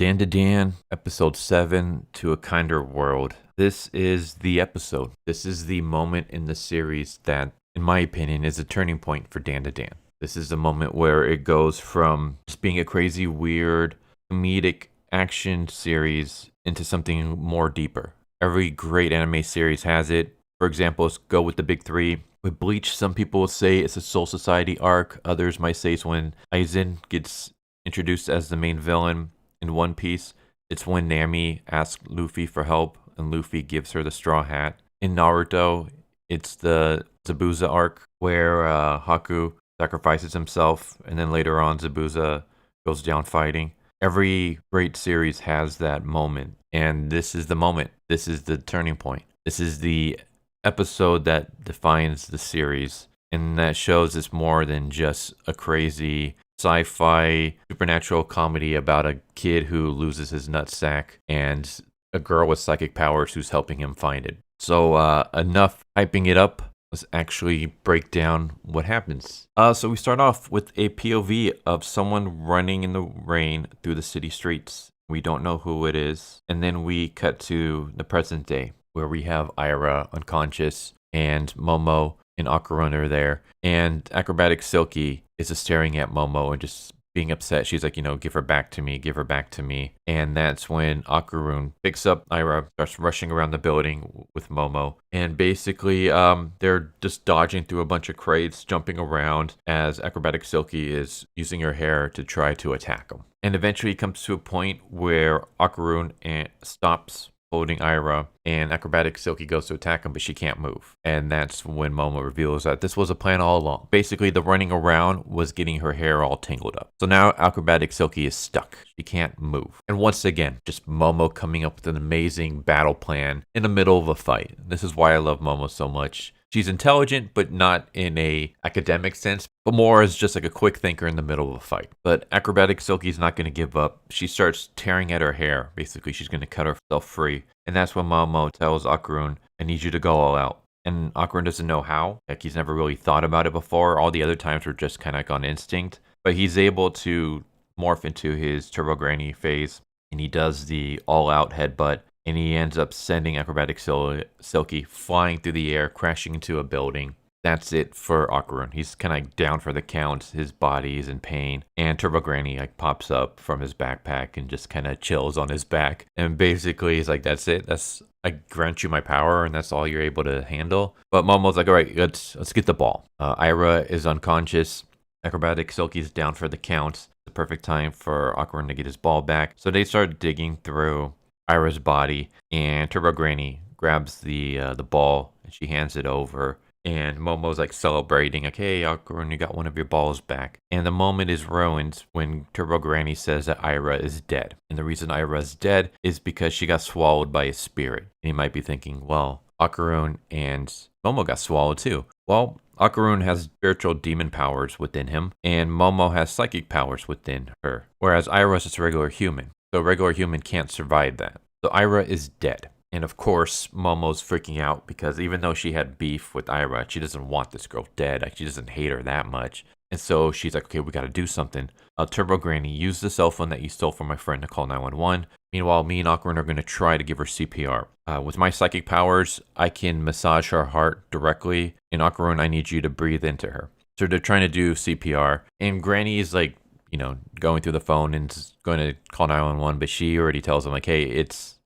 Dandadan, episode 7, To a Kinder World. This is the episode. This is the moment in the series that, in my opinion, is a turning point for Dandadan. This is the moment where it goes from just being a crazy, weird, comedic action series into something more deeper. Every great anime series has it. For example, let's go with the big three. With Bleach, some people will say it's a Soul Society arc. Others might say it's when Aizen gets introduced as the main villain. In One Piece, it's when Nami asks Luffy for help and Luffy gives her the straw hat. In Naruto, it's the Zabuza arc where Haku sacrifices himself and then later on Zabuza goes down fighting. Every great series has that moment, and this is the moment. This is the turning point. This is the episode that defines the series, and that shows it's more than just a crazy sci-fi supernatural comedy about a kid who loses his nutsack and a girl with psychic powers who's helping him find it. So enough hyping it up. Let's actually break down what happens. So we start off with a POV of someone running in the rain through the city streets. We don't know who it is. And then we cut to the present day where we have Aira unconscious and Momo and Okarun are there. And Acrobatic Silky is just staring at Momo and just being upset. She's like, give her back to me, give her back to me. And that's when Okarun picks up Aira, starts rushing around the building with Momo. And basically, they're just dodging through a bunch of crates, jumping around as Acrobatic Silky is using her hair to try to attack them. And eventually it comes to a point where Okarun stops holding Aira, and Acrobatic Silky goes to attack him, but she can't move. And that's when Momo reveals that this was a plan all along. Basically, the running around was getting her hair all tangled up. So now Acrobatic Silky is stuck. She can't move. And once again, just Momo coming up with an amazing battle plan in the middle of a fight. This is why I love Momo so much. She's intelligent, but not in a academic sense, but more as just like a quick thinker in the middle of a fight. But Acrobatic Silky's not going to give up. She starts tearing at her hair. Basically, she's going to cut herself free. And that's when Momo tells Okarun, I need you to go all out. And Okarun doesn't know how. Like, he's never really thought about it before. All the other times were just kind of like on instinct. But he's able to morph into his Turbo Granny phase. And he does the all-out headbutt. And he ends up sending Acrobatic Silky flying through the air, crashing into a building. That's it for Okarun. He's kind of down for the count. His body is in pain. And Turbo Granny pops up from his backpack and just kind of chills on his back. And basically he's like, that's it. I grant you my power and that's all you're able to handle. But Momo's like, all right, let's get the ball. Aira is unconscious. Acrobatic Silky's down for the count. The perfect time for Okarun to get his ball back. So they start digging through Aira's body, and Turbo Granny grabs the ball and she hands it over. And Momo's like celebrating, like, hey, Okarun, you got one of your balls back. And the moment is ruined when Turbo Granny says that Aira is dead. And the reason Aira is dead is because she got swallowed by a spirit. And you might be thinking, well, Okarun and Momo got swallowed too. Well, Okarun has spiritual demon powers within him, and Momo has psychic powers within her. Whereas Aira is just a regular human. So a regular human can't survive that. So Aira is dead. And of course, Momo's freaking out because even though she had beef with Aira, she doesn't want this girl dead. Like, she doesn't hate her that much. And so she's like, okay, we got to do something. Turbo Granny, use the cell phone that you stole from my friend to call 911. Meanwhile, me and Okarun are going to try to give her CPR. With my psychic powers, I can massage her heart directly. And Okarun, I need you to breathe into her. So they're trying to do CPR. And Granny is like, going through the phone and going to call 911. But she already tells them, like, hey, it's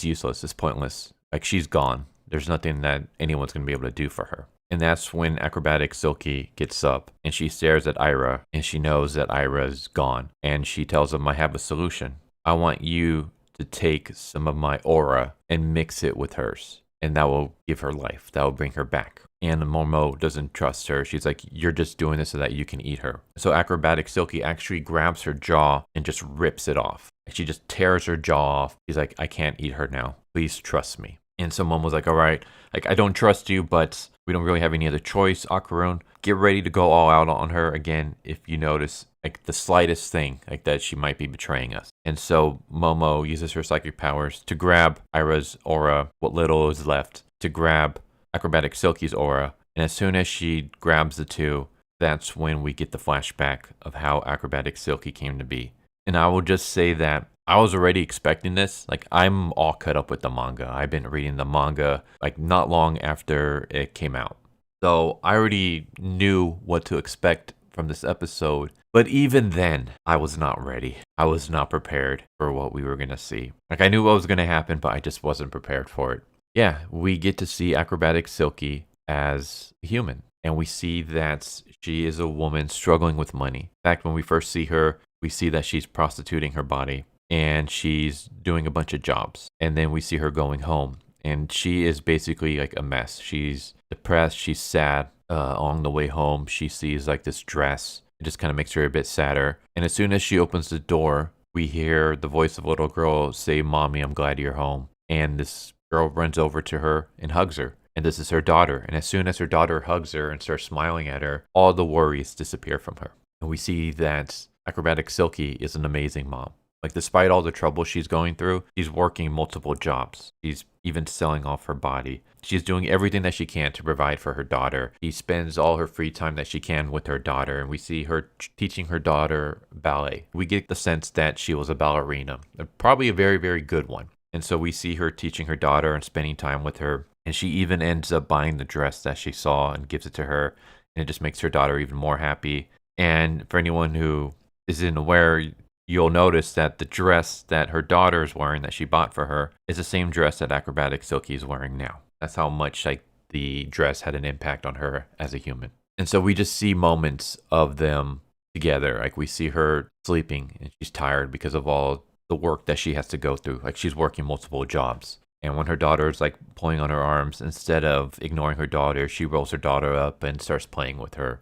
useless. It's pointless. Like, she's gone. There's nothing that anyone's going to be able to do for her. And that's when Acrobatic Silky gets up and she stares at Aira and she knows that Aira is gone. And she tells him, I have a solution. I want you to take some of my aura and mix it with hers. And that will give her life. That will bring her back. And Momo doesn't trust her. She's like, you're just doing this so that you can eat her. So Acrobatic Silky actually grabs her jaw and just rips it off. She just tears her jaw off. He's like, I can't eat her now. Please trust me. And so Momo's like, all right, like, I don't trust you, but we don't really have any other choice. Okarun, get ready to go all out on her again if you notice like the slightest thing like that she might be betraying us. And so Momo uses her psychic powers to grab Aira's aura, what little is left, to grab Acrobatic Silky's aura. And as soon as she grabs the two, that's when we get the flashback of how Acrobatic Silky came to be. And I will just say that I was already expecting this. Like, I'm all cut up with the manga. I've been reading the manga like not long after it came out. So I already knew what to expect from this episode. But even then, I was not ready. I was not prepared for what we were going to see. Like, I knew what was going to happen, but I just wasn't prepared for it. Yeah, we get to see Acrobatic Silky as a human. And we see that she is a woman struggling with money. In fact, when we first see her, we see that she's prostituting her body and she's doing a bunch of jobs. And then we see her going home and she is basically like a mess. She's depressed, she's sad. On the way home, she sees like this dress. It just kind of makes her a bit sadder. And as soon as she opens the door, we hear the voice of a little girl say, "Mommy, I'm glad you're home." And this girl runs over to her and hugs her. And this is her daughter. And as soon as her daughter hugs her and starts smiling at her, all the worries disappear from her. And we see that Acrobatic Silky is an amazing mom. Like, despite all the trouble she's going through, she's working multiple jobs. She's even selling off her body. She's doing everything that she can to provide for her daughter. She spends all her free time that she can with her daughter, and we see her teaching her daughter ballet. We get the sense that she was a ballerina, probably a very, very good one. And so we see her teaching her daughter and spending time with her. And she even ends up buying the dress that she saw and gives it to her. And it just makes her daughter even more happy. And for anyone who isn't aware, you'll notice that the dress that her daughter is wearing that she bought for her is the same dress that Acrobatic Silky is wearing now. That's how much like the dress had an impact on her as a human. And so we just see moments of them together. Like, we see her sleeping and she's tired because of all the work that she has to go through. Like, she's working multiple jobs. And when her daughter is like pulling on her arms, instead of ignoring her daughter, she rolls her daughter up and starts playing with her.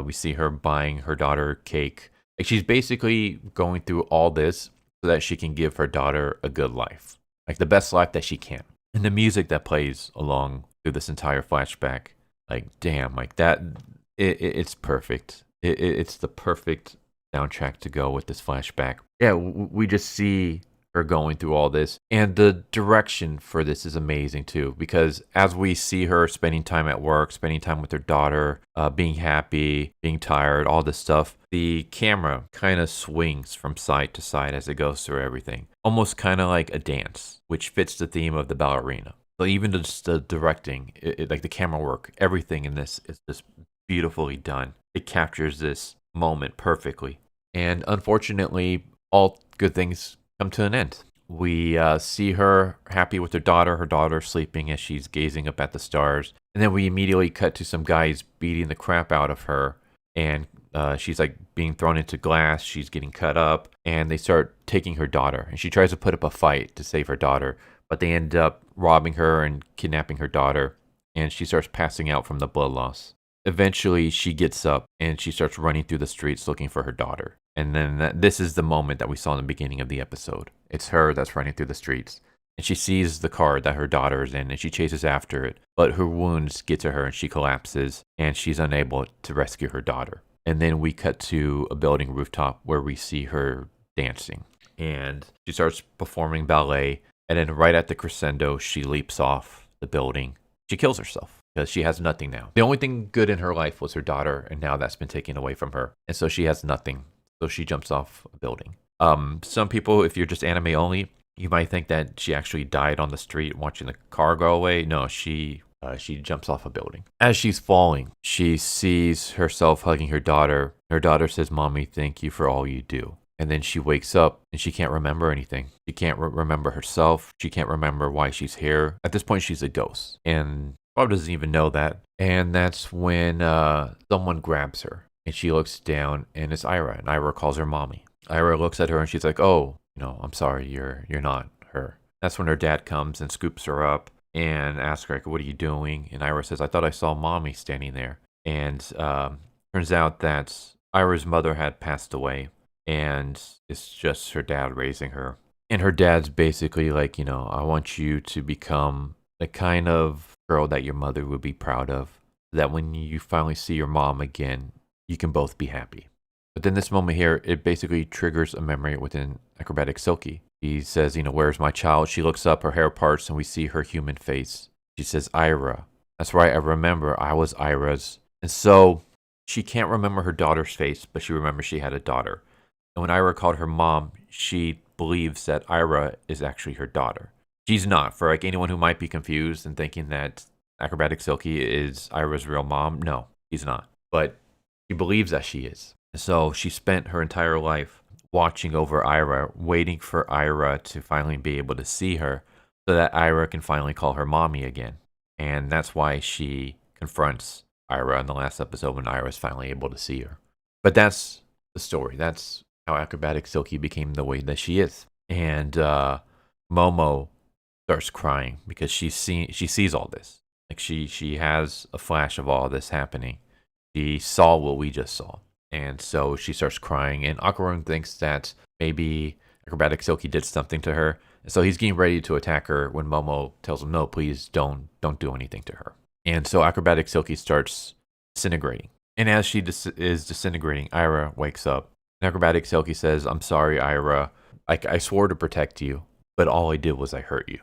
We see her buying her daughter cake. Like, she's basically going through all this so that she can give her daughter a good life, like the best life that she can. And the music that plays along through this entire flashback, like, damn, like that, it's perfect. It's the perfect soundtrack to go with this flashback. Yeah, we just see her going through all this, and the direction for this is amazing too, because as we see her spending time at work, spending time with her daughter, being happy, being tired, all this stuff, the camera kind of swings from side to side as it goes through everything, almost kind of like a dance, which fits the theme of the ballerina. So even just the directing, like the camera work, everything in this is just beautifully done. It captures this moment perfectly. And unfortunately, all good things come to an end. We see her happy with her daughter sleeping as she's gazing up at the stars. And then we immediately cut to some guys beating the crap out of her. And she's like being thrown into glass. She's getting cut up. And they start taking her daughter. And she tries to put up a fight to save her daughter. But they end up robbing her and kidnapping her daughter. And she starts passing out from the blood loss. Eventually, she gets up and she starts running through the streets looking for her daughter. And then this is the moment that we saw in the beginning of the episode. It's her that's running through the streets. And she sees the car that her daughter is in and she chases after it. But her wounds get to her and she collapses and she's unable to rescue her daughter. And then we cut to a building rooftop where we see her dancing. And she starts performing ballet. And then right at the crescendo, she leaps off the building. She kills herself because she has nothing now. The only thing good in her life was her daughter. And now that's been taken away from her. And so she has nothing. So she jumps off a building. Some people, if you're just anime only, you might think that she actually died on the street watching the car go away. No, she jumps off a building. As she's falling, she sees herself hugging her daughter. Her daughter says, "Mommy, thank you for all you do." And then she wakes up and she can't remember anything. She can't remember herself. She can't remember why she's here. At this point, she's a ghost. And Bob doesn't even know that. And that's when someone grabs her. And she looks down, and it's Aira, and Aira calls her mommy. Aira looks at her, and she's like, "Oh, I'm sorry, you're not her." That's when her dad comes and scoops her up and asks her, like, "What are you doing?" And Aira says, "I thought I saw mommy standing there." And turns out that Aira's mother had passed away, and it's just her dad raising her. And her dad's basically like, "I want you to become the kind of girl that your mother would be proud of, so that when you finally see your mom again, you can both be happy." But then this moment here, it basically triggers a memory within Acrobatic Silky. He says, "Where's my child?" She looks up, her hair parts, and we see her human face. She says, "Aira." That's right, I remember I was Aira's. And so she can't remember her daughter's face, but she remembers she had a daughter. And when Aira called her mom, she believes that Aira is actually her daughter. She's not. For like anyone who might be confused and thinking that Acrobatic Silky is Aira's real mom, no, she's not. But she believes that she is. So she spent her entire life watching over Aira, waiting for Aira to finally be able to see her so that Aira can finally call her mommy again. And that's why she confronts Aira in the last episode when Aira's finally able to see her. But that's the story. That's how Acrobatic Silky became the way that she is. And Momo starts crying because she sees all this. Like she has a flash of all this happening. She saw what we just saw. And so she starts crying. And Okarun thinks that maybe Acrobatic Silky did something to her. And so he's getting ready to attack her when Momo tells him, no, please don't do anything to her. And so Acrobatic Silky starts disintegrating. And as she is disintegrating, Aira wakes up. And Acrobatic Silky says, I'm sorry, Aira. I swore to protect you, but all I did was I hurt you.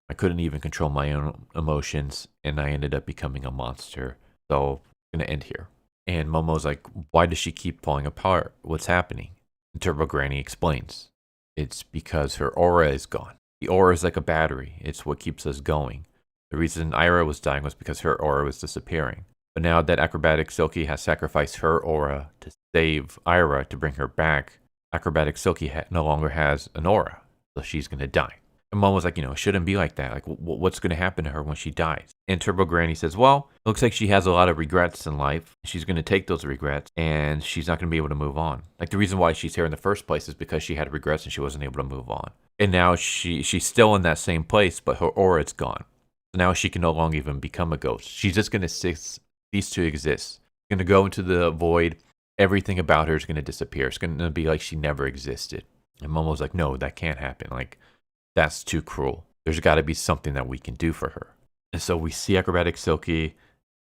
I couldn't even control my own emotions, and I ended up becoming a monster. So I'm going to end here. And Momo's like, why does she keep falling apart? What's happening? And Turbo Granny explains. It's because her aura is gone. The aura is like a battery. It's what keeps us going. The reason Aira was dying was because her aura was disappearing. But now that Acrobatic Silky has sacrificed her aura to save Aira to bring her back, Acrobatic Silky no longer has an aura. So she's going to die. And Mom was like, it shouldn't be like that. Like, what's going to happen to her when she dies? And Turbo Granny says, well, it looks like she has a lot of regrets in life. She's going to take those regrets and she's not going to be able to move on. Like, the reason why she's here in the first place is because she had regrets and she wasn't able to move on. And now she's still in that same place, but her aura is gone. So now she can no longer even become a ghost. She's just going to cease to exist. She's going to go into the void. Everything about her is going to disappear. It's going to be like she never existed. And Momo's like, no, that can't happen. Like, that's too cruel. There's got to be something that we can do for her. And so we see Acrobatic Silky,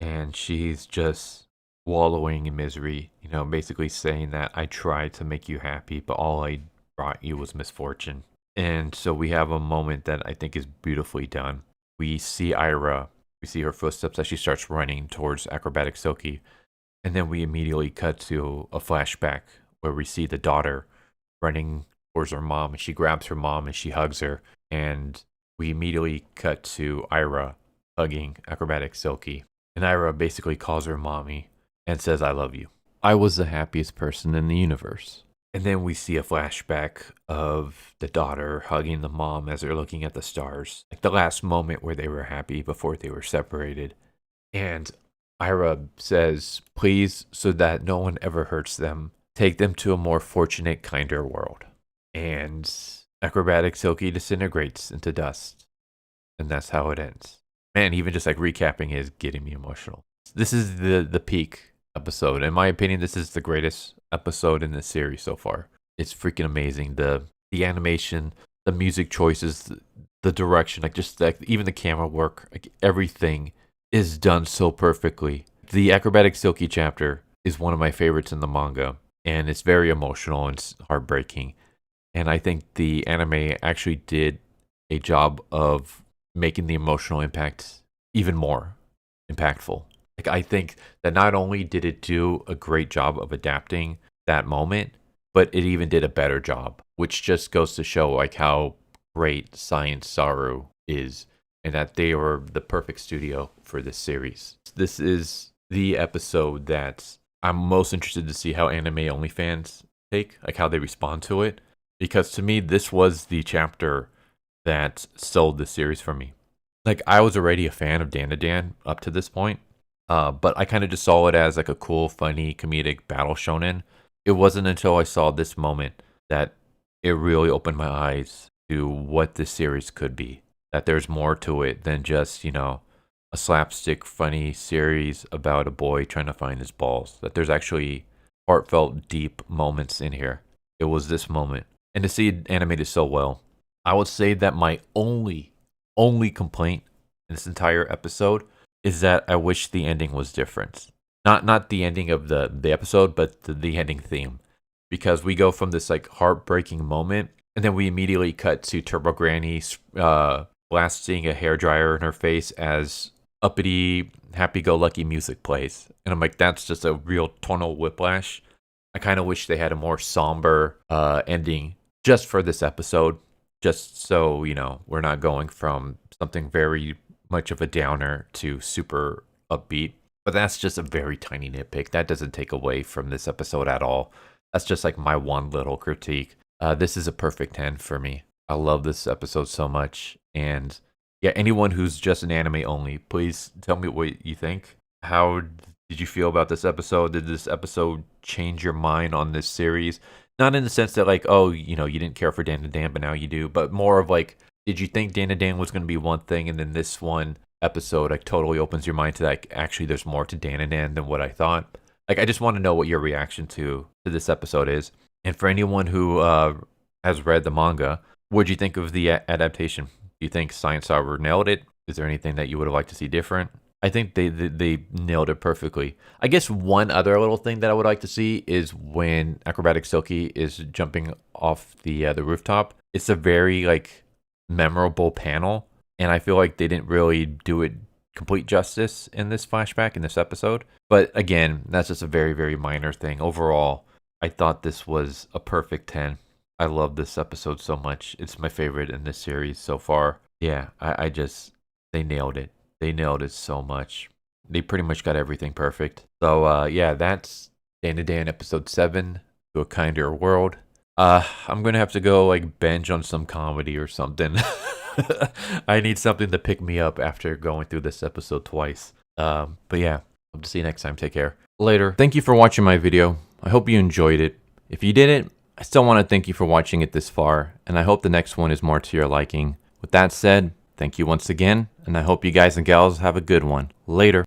and she's just wallowing in misery, basically saying that I tried to make you happy, but all I brought you was misfortune. And so we have a moment that I think is beautifully done. We see Aira, we see her footsteps as she starts running towards Acrobatic Silky, and then we immediately cut to a flashback where we see the daughter running towards her mom, and she grabs her mom and she hugs her, and we immediately cut to Aira hugging Acrobatic Silky, and Aira basically calls her mommy and says, I love you. I was the happiest person in the universe. And then we see a flashback of the daughter hugging the mom as they're looking at the stars, like the last moment where they were happy before they were separated. And Aira says, please, so that no one ever hurts them, take them to a more fortunate, kinder world. And Acrobatic Silky disintegrates into dust. And that's how it ends. Man, even just like recapping is getting me emotional. This is the peak episode. In my opinion, this is the greatest episode in this series so far. It's freaking amazing. The animation, the music choices, the direction, like just like even the camera work, like everything is done so perfectly. The Acrobatic Silky chapter is one of my favorites in the manga, and it's very emotional and it's heartbreaking. And I think the anime actually did a job of making the emotional impact even more impactful. Like, I think that not only did it do a great job of adapting that moment, but it even did a better job, which just goes to show like how great Science Saru is, and that they were the perfect studio for this series. This is the episode that I'm most interested to see how anime only fans take, like how they respond to it. Because to me, this was the chapter that sold the series for me. Like, I was already a fan of Dandadan up to this point, but I kind of just saw it as like a cool, funny, comedic battle shonen. It wasn't until I saw this moment that it really opened my eyes to what this series could be. That there's more to it than just, a slapstick, funny series about a boy trying to find his balls. That there's actually heartfelt, deep moments in here. It was this moment. And to see it animated so well, I would say that my only complaint in this entire episode is that I wish the ending was different. Not the ending of the episode, but the ending theme. Because we go from this like heartbreaking moment, and then we immediately cut to Turbo Granny blasting a hairdryer in her face as uppity, happy-go-lucky music plays. And I'm like, that's just a real tonal whiplash. I kind of wish they had a more somber ending just for this episode, just so, you know, we're not going from something very much of a downer to super upbeat. But that's just a very tiny nitpick. That doesn't take away from this episode at all. That's just like my one little critique. This is a perfect 10 for me. I love this episode so much. And yeah, anyone who's just an anime only, please tell me what you think. How did you feel about this episode? Did this episode change your mind on this series? Not in the sense that like, oh, you know, you didn't care for Dandadan, but now you do. But more of like, did you think Dandadan was going to be one thing, and then this one episode like totally opens your mind to like, actually, there's more to Dandadan than what I thought. Like, I just want to know what your reaction to this episode is. And for anyone who has read the manga, what do you think of the adaptation? Do you think Science Hour nailed it? Is there anything that you would have liked to see different? I think they nailed it perfectly. I guess one other little thing that I would like to see is when Acrobatic Silky is jumping off the rooftop. It's a very like memorable panel, and I feel like they didn't really do it complete justice in this flashback in this episode. But again, that's just a very, very minor thing. Overall, I thought this was a perfect 10. I love this episode so much. It's my favorite in this series so far. Yeah, I just, they nailed it. They nailed it so much. They pretty much got everything perfect. So yeah, that's Dandadan episode 7, To a Kinder World. I'm gonna have to go like binge on some comedy or something. I need something to pick me up after going through this episode twice. But yeah, hope to see you next time. Take care. Later. Thank you for watching my video. I hope you enjoyed it. If you didn't, I still want to thank you for watching it this far, and I hope the next one is more to your liking. With that said, thank you once again, and I hope you guys and gals have a good one. Later.